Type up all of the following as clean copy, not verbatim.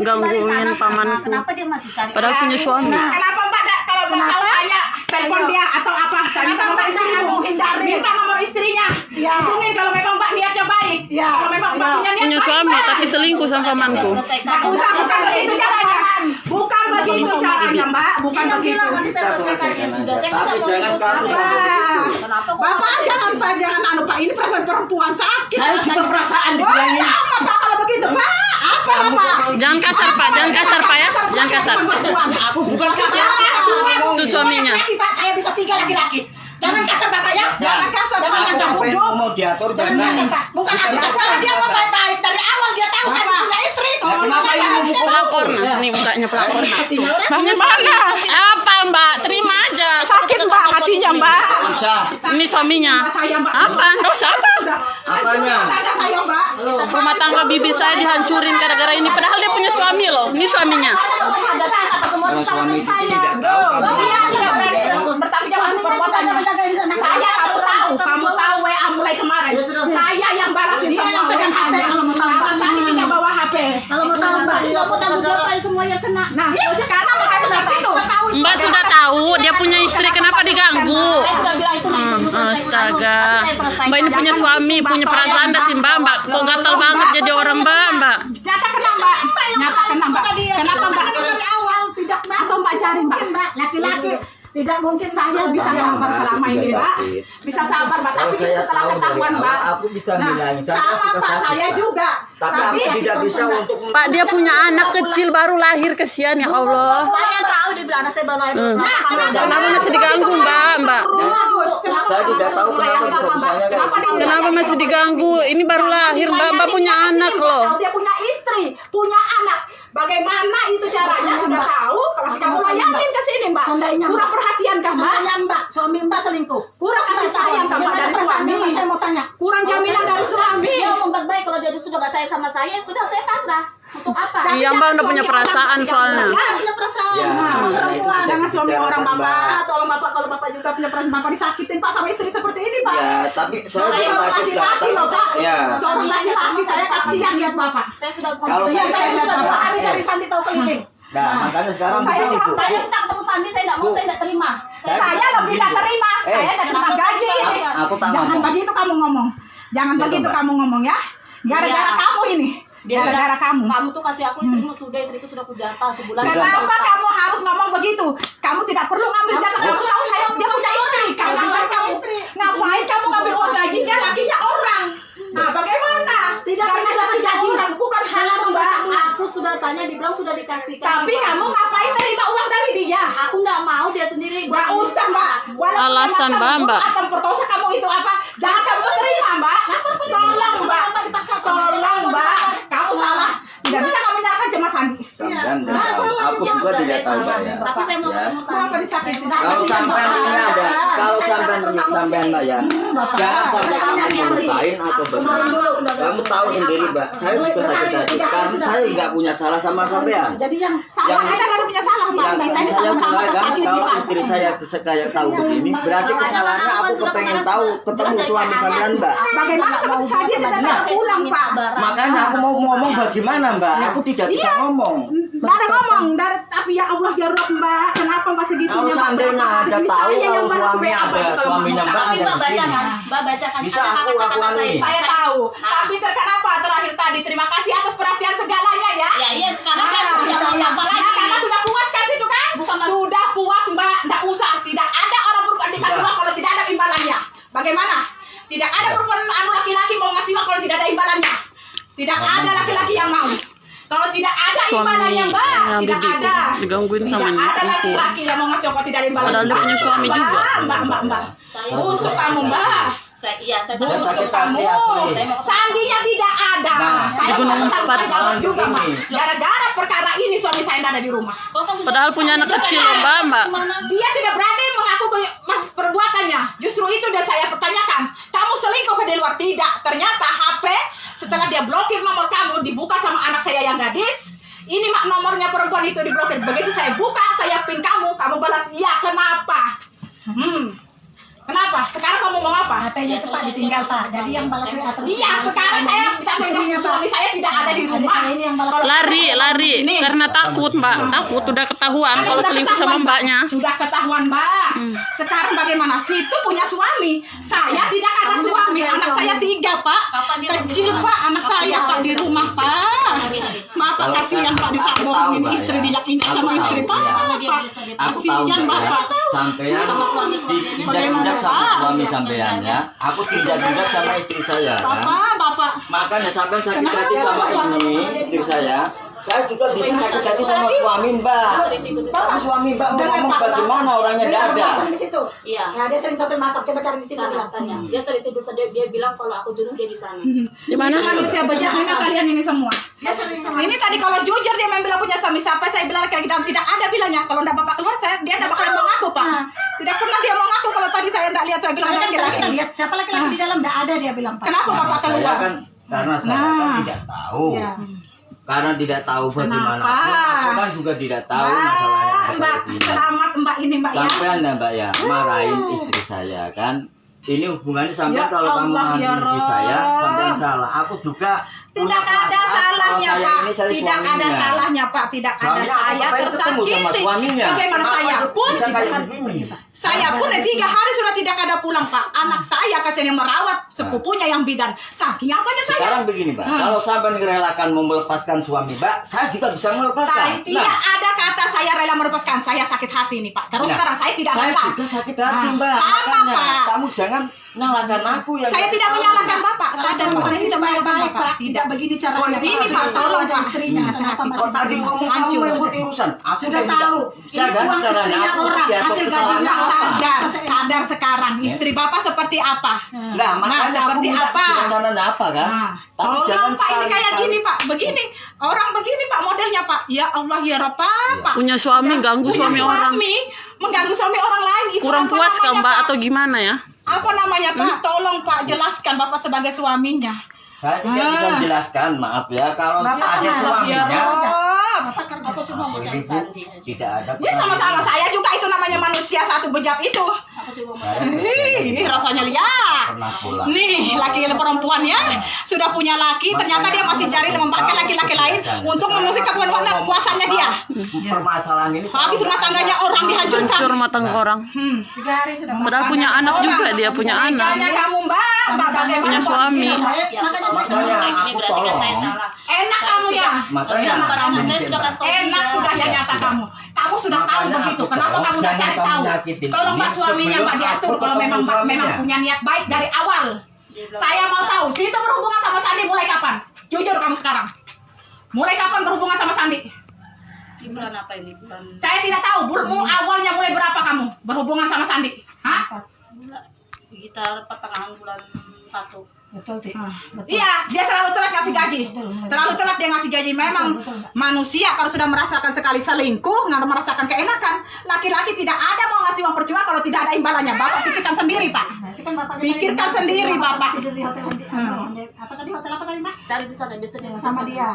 gangguin pamanku. Padahal punya suami. Kenapa Mbak kalau mau tahu tanya telepon dia atau apa? Tanya nomor istrinya, minta nomor istrinya. Hubungin kalau memang Mbak niatnya baik. Kalau memang Mbak punya niat Punya baik, suami tapi selingkuh sama pamanku. Nggak usah, bukan begitu caranya. Bukan begitu caranya Mbak, bukan begitu. Tapi jangan kamu Bapak jangan anu Pak, ini perempuan sakit. Saya juga perasaan dibilangin. Sama Pak kalau begitu Pak. Apa Pak? Jangan kasar Pak, jangan kasar Pak ya. Jangan kasar. Aku bukan kasar. Itu suaminya. Pak, saya bisa 3 laki-laki. Jangan kasar Bapak ya. Jangan kasar. Jangan kasar. Mau diatur Jangan Pak. Bukan aku. Kalau dia mau baik-baik dari awal dia tahu saya punya istri. Kenapa ini mukul Pelakor nah, ini mukanya pelakor. Mbaknya mana? Apa Mbak? Terima aja. Sakit Mbak hatinya Mbak. Usah. Ini suaminya. Saya Mbak. Apa? Dosa apa? Apanya? Tanya saya Mbak. Rumah tangga bibi saya dihancurin gara-gara ini. Padahal dia punya suami loh. Ini suaminya. Kalau suami itu tidak tahu. Dia tidak berani bertanggung jawab atas perbuatannya. Saya kamu tahu WA mulai kemarin. Saya yang balasin semua WA-nya. Karena saya tidak bawa HP. Kalau mau tahu Mbak, aku tanggung jawab semuanya kena. Nah, karena Mbak kenapa itu? Mbak sudah tahu dia punya istri, kenapa diganggu? Astaga. Mbak ini punya suami, punya perasaan dah sih Mbak. Mbak kok gatal banget jadi orang Mbak. Nyata kena Mbak. Nyata kena Mbak. Kenapa Mbak? Dari awal tidak Atau Mbak cari Mbak. laki-laki tidak mungkin Mbak Bisa sabar selama ini Mbak. Bisa sabar Mbak. Tapi setelah ketahuan Mbak. Aku bisa bilangin. Sama Pak saya juga. Tapi aku tidak bisa untuk. Pak dia punya anak kecil baru lahir, kesian ya Allah. saya tahu dia bilang anak saya baru lahir. Kenapa masih diganggu Mbak? Saya tidak tahu kenapa bisa-bisanya kayak gitu. Kenapa masih diganggu? Ini baru lahir Mbak punya anak loh. Dia punya istri, punya anak. Bagaimana itu caranya sudah tahu? Kalau kamu layanin ke sini Mbak. Kurang perhatian kan Mbak? Mbak, suami Mbak selingkuh. Kurang kasih sayang kan Mbak dari suami. Saya mau tanya. Kurang jaminan dari suami. Dia ngomong baik-baik, kalau dia sudah gak sayang sama saya, sudah saya pasrah. Untuk apa? Iya Mbak udah punya perasaan soalnya. Punya perasaan Ya, sama perempuan. Jangan suami orang Mbak. Bapak. Tolong Bapak, kalau Bapak juga punya perasaan Bapak disakitin Pak sama istri seperti ini Pak. Ya, tapi saya Saya tidak seorang sakit lah. laki-laki loh Pak. Ya. Seorang laki-laki saya kasihan lihat Bapak. Saya sudah Kalau saya saya sudah Bapak hari cari Sandi tahu keliling. Nah, makanya sekarang Saya begini, cuma Bu. Saya minta ketemu Sandi, saya tidak mau, saya tidak terima. Saya lebih tak terima. Saya tidak terima gaji. Aku tahu. Jangan begitu kamu ngomong. Jangan Iya, begitu Mbak. kamu ngomong ya. Gara-gara Iya. kamu ini. Gara-gara kamu. Kamu tuh kasih aku istrimu sudah, istriku sudah kujata sebulan. Kenapa kamu harus ngomong begitu? Kamu tidak perlu ngambil jatah. Kamu tahu saya dia punya istri. Ngapain kamu Ngapain kamu ngambil uang gajinya lakinya orang? Nah, bagaimana? Tidak pernah dapat gaji. orang, bukan halal Mbak. Aku sudah tanya, dibilang sudah dikasihkan. Tapi kamu ngapain terima uang dari dia? Aku nggak mau, dia sendiri. Nggak usah Mbak. Walaupun Alasan, anak Mbak. kamu akan perkosa kamu itu apa? Jangan kamu terima Mbak. Tolong Mbak. Tolong Mbak. Kamu salah. Tidak bisa kamu nyalakan cuma Sandi. Sampean tidak tahu. Aku juga tidak tahu, Mbak ya. Tapi saya mau Ya. ketemu Kenapa Sandi. disakiti? Kalau sampean ini ada, kalau sampean Mbak ya, jangan sampai kamu melupain atau bagaimana. Kamu tahu sendiri Mbak, saya juga sakit hati karena saya nggak punya salah sama sampean. Jadi yang Sama kita nggak punya salah Mbak. Yang Kita saya sama-sama kan sakit kalau Mbak. istri saya kayak tahu begini, berarti kesalahannya aku kepengen tahu ketemu suami sampean Mbak. Bagaimana seperti saja tidak ada pulang Pak. Makanya aku mau ngomong bagaimana Mbak, aku tidak bisa ngomong. Dari ngomong, dari tapi ya Allah ya Rob Mbak, kenapa masih gitu? Kalau seandainya ada tahu kalau suami ada suaminya Mbak tapi ada Mbak di sini. bacakan, Mbak bacakan Bisa aku kata-kata ini. Saya tahu, tapi terkenapa terakhir tadi? Terima kasih atas perhatian segalanya ya. Ya iya, sekarang saya sudah mau apa lagi? Ya, karena sudah puas kan situ kan? Bukan, Mas. Sudah puas Mbak, tidak usah. Tidak ada orang perempuan dikasih uang kalau tidak ada imbalannya. Bagaimana? Tidak ada perempuan laki-laki mau ngasih uang kalau tidak ada imbalannya. Tidak ada laki-laki yang mau. Kalau tidak ada imbalannya Mbak, Suaminya tidak bibi ada. digangguin sama Tidak ini ada perempuan. laki-laki yang mau ngasih uang kalau tidak ada imbalannya. Padahal dia punya suami juga. Mbak. Busuk kamu Mbak. Saya tahu Dia sakit Kamu, hati asli. sandinya tidak ada. Nah, Saya di Gunung bertanggung Empat. jawab juga, Mbak. Ini. Gara-gara perkara ini suami saya tidak ada di rumah. Padahal punya anak kecil loh Mbak. Dia tidak berani mengaku mas perbuatannya. Justru itu udah saya pertanyakan. Kamu selingkuh ke di luar? Tidak. Ternyata HP setelah dia blokir nomor kamu dibuka sama anak saya yang gadis. Ini mak nomornya perempuan itu diblokir. Begitu saya buka, saya ping kamu balas iya. Kenapa? Kenapa? Sekarang kamu mau apa? HP-nya itu Pak ditinggal Pak. Jadi yang balas WA terus. Iya, sekarang saya minta suami saya tidak ada ada di rumah. Lari Nih. karena takut mbak, takut udah ketahuan kalau Sudah selingkuh sama ketahuan, Mbak. mbaknya. Sudah ketahuan mbak. Sekarang bagaimana? Situ punya suami, saya tidak ada suami. Anak saya 3 pak, kecil pak anak saya pak di rumah pak. Bapak Kalau kasihan pak aku disambungin tahu, Mbak, istri ya. diinjak sama Aku istri tahu, pak. ya. Aku tahu Kasihan Mbak, ya. bapak. Sampean tidak sama suami sampean ya. Aku tidak sama istri saya kan. Bapak. Makanya sampean sakit hati sama ini istri saya. Saya juga bisa sakit hati sama suami Mbak. Tapi suami Mbak mau ngomong bagaimana orangnya tidak ada. Di situ. Iya. Ya, dia sering total makeup, coba cari di situ. Sana tanya. Dia sering tidur saja, dia bilang kalau aku jenuh dia di sana. Di mana? Manusia bejat memang kalian ini semua. Dia sering sama Ini tadi kalau jujur dia memang bilang punya suami siapa, saya bilang kayak gitu tidak ada bilangnya. Kalau ndak bapak keluar saya dia ndak bakal mau ngaku pak. Tidak pernah dia mau ngaku kalau tadi saya ndak lihat saya bilang Kita laki-laki. lihat siapa laki-laki di dalam, enggak ada dia bilang, Pak. Kenapa bapak Saya keluar? kan karena saya kan tidak tahu. Iya. Karena tidak tahu bagaimana Kenapa? aku kan juga tidak tahu masalahnya Mbak, seperti ini. selamat Mbak ini Mbak ya. Sampean ya Mbak ya marahin istri saya kan. Ini hubungannya sampean Ya kalau kamu Allah, marahin ya istri saya Rob. sampean salah. Aku juga Tidak punya ada perasaan salahnya kalau saya Pak. ini saya Tidak ada suaminya. salahnya Pak. Tidak ada Suaminya aku saya pengen ketemu sama tersakiti. suaminya. Bagaimana Kenapa saya pun bisa kayak begini? saya pun 3 hari sudah tidak ada pulang Pak. Anak saya kasihan yang merawat sepupunya yang bidan. Saking apanya saya. Sekarang begini Mbak, kalau sampean merelakan mau melepaskan suami Mbak, saya juga bisa melepaskan. Tidak ada kata saya rela melepaskan. Saya sakit hati nih Pak. Terus Nah, sekarang saya tidak saya rela. juga sakit hati Mbak. Sama Makanya Pak. kamu jangan nyalakan aku yang Saya tidak menyalahkan Bapak. Sadar Pak. Saya tidak menyalahkan Baik, Bapak. Pak. Tidak begini caranya. Oh, ini Pak, tolong Pak. Istrinya, kenapa Kok masih tadi ngomong kamu hancur. yang buat urusan? Aku Sudah tidak- tahu. Saya Ini kan uang caranya istrinya aku orang, jatuh hasil kesalahan gajinya apa? Sadar sekarang. Istri Bapak seperti apa? Nah, makanya seperti aku minta apa? kejelasannya apa kan? Nah, Tapi jangan tolong Pak ini kayak sekali-kali- gini Pak. Begini. Orang begini Pak modelnya Pak. Ya Allah ya Rob Pak. Punya suami ganggu Punya suami orang. mengganggu suami orang lain itu Kurang apa puas kah namanya, mbak Pak? atau gimana ya? Apa namanya Pak? Tolong Pak jelaskan Bapak sebagai suaminya. Saya tidak bisa jelaskan, maaf ya. Kalau Bapak ada kenapa? suaminya, Ya Rob. Bapak kan Aku cuma mau cari Ibu, Sandi. tidak ada. Ya sama-sama saya juga itu namanya manusia satu bejat itu. Aku cuma mau cari. Ini rasanya lihat. Pernah pulang. Nih laki perempuan ya sudah punya laki ternyata dia masih cari memanfaatkan laki-laki lain untuk mengusik kepenuhan kuasanya dia. Permasalahan ini. Habis rumah tangganya orang dihancurkan. Hancur rumah tangga orang. 3 hari sudah. Padahal punya anak juga dia punya anak. Makanya kamu Mbak bagaimana Punya suami. Ya, makanya saya Makanya ngomong kayak gini aku berarti kan tolong. saya salah. Enak kamu ya. Makanya Bukan anak saya sudah kasih tahu Enak dia. sudah ya nyata kamu. Kamu sudah tahu Makanya begitu. aku Kenapa tolong, kamu tidak jangan cari kamu tahu? nyakitin Tolong Mbak ini suaminya sebelum Mbak diatur aku kalau ketemu memang Mbak memang suaminya. punya niat baik dari awal. Dia bilang, Saya mau tahu, Situ berhubungan sama Sandi mulai kapan? Jujur kamu sekarang. Mulai kapan berhubungan sama Sandi? di bulan apa ini? Bulan Saya tidak tahu. Awalnya mulai berapa kamu berhubungan sama Sandi? Hah? sekitar pertengahan bulan 1. Betul, Tik. Iya, dia selalu telat ngasih gaji. Terlalu telat dia ngasih gaji. Memang manusia kalau sudah merasakan sekali selingkuh, nggak merasakan keenakan. Laki-laki tidak ada mau ngasih uang percuma kalau tidak ada imbalannya. Bapak pikirkan sendiri, Pak. Nanti kan Bapak Pikirkan sendiri, Bapak. Tidur di hotel apa tadi hotel apa tadi, Mbak? Cari di sana biasanya Sama dia.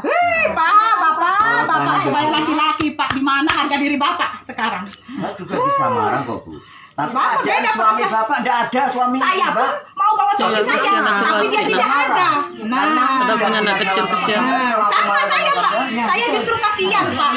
Pak, Bapak sebagai laki-laki, Pak, di mana harga diri Bapak sekarang? Saya juga bisa marah kok Bu. Tapi Bapak ada beda suami perasaan. Bapak, tidak ada suami Saya pun Mbak. mau bawa suami Jangan saya, kasihan, tapi dia kasihan. tidak ada. Ada punya anak kecil, kasihan. Sama saya, Pak. Saya justru kasihan, Pak.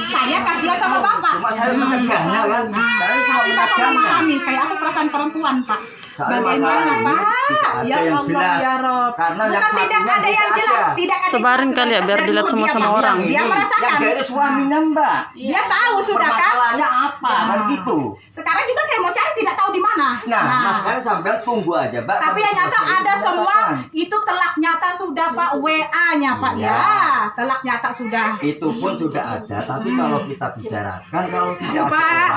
Saya kasihan sama Bapak. Cuma saya menegangnya kan. Saya cuma Tapi Bapak menegangnya. memahami, kayak aku perasaan perempuan, Pak. Soalnya Bagaimana, masalah ini Pak? tidak ada Ya yang Allah, jelas. ya Rob. Karena yang Bukan tidak satunya ada yang tidak jelas, ada. tidak ada. Sebarin yang kali ya, biar jelas. dilihat Dan sama-sama dia- orang. Dia merasakan. Yang dari suaminya Mbak. Dia tahu sudah kan? Permasalahannya apa kan gitu. Sekarang juga saya mau cari tidak tahu di mana. Nah, makanya sampai tunggu aja Mbak. Tapi sampai yang nyata selesai ada itu semua dilakukan. itu telak nyata sudah Pak WA-nya Pak Iya. ya. Telak nyata sudah. Itu pun sudah ada, tapi kalau kita bicarakan kalau tidak ada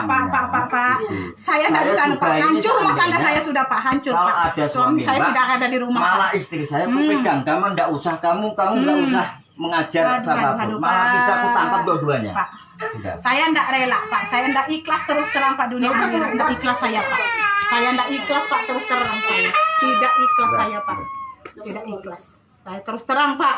Pak. Saya tidak bisa juga Pak. ini Hancur rumah tangga seandainya saya sudah Pak, hancur kalau Pak. ada suami saya Mbak, tidak ada di rumah. malah Pak. istri saya aku pegang, kamu nggak usah kamu nggak usah mengajar Aduh, siapapun, aduh, malah bisa aku Pak. tangkap dua-duanya. Pak. Sudah. Saya tidak rela Pak. Saya tidak ikhlas terus terang Pak dunia akhirat. Tidak ikhlas saya Pak. Saya tidak ikhlas Pak terus terang saya. Tidak ikhlas saya Pak. Tidak ikhlas. Saya terus terang Pak.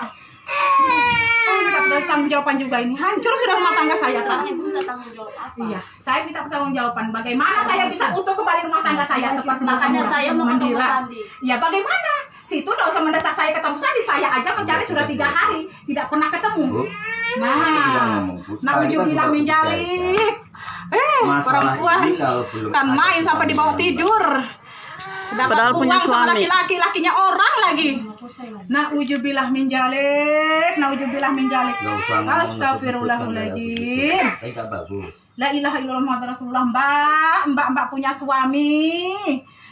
Saya minta pertanggungjawaban juga ini. Hancur sudah rumah tangga saya Pak. Ibu minta tanggung jawab apa? Iya, saya minta pertanggungjawaban. Bagaimana saya bisa utuh kembali rumah tangga saya seperti Makanya semula. saya mau ketemu Menggila. Sandi. Ya bagaimana? Situ tidak usah mendesak saya ketemu saya aja mencari sudah 3 hari tidak pernah ketemu. Bu, Nah, nauzubillah min dzalik. masalah Perempuan ini kalau belum kan ada main sampai di bawah tidur. Dapat Padahal punya uang sama suami. laki-laki, lakinya orang lagi. Nauzubillah min dzalik, nauzubillah min dzalik. Nggak usah ngomong Astagfirullahaladzim. tapi nggak bagus. La ilaha illallah Muhammad Rasulullah. Mbak punya suami.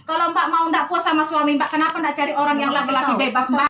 Kalau Mbak mau ndak puas sama suami Mbak, kenapa ndak cari orang yang laki-laki bebas Mbak?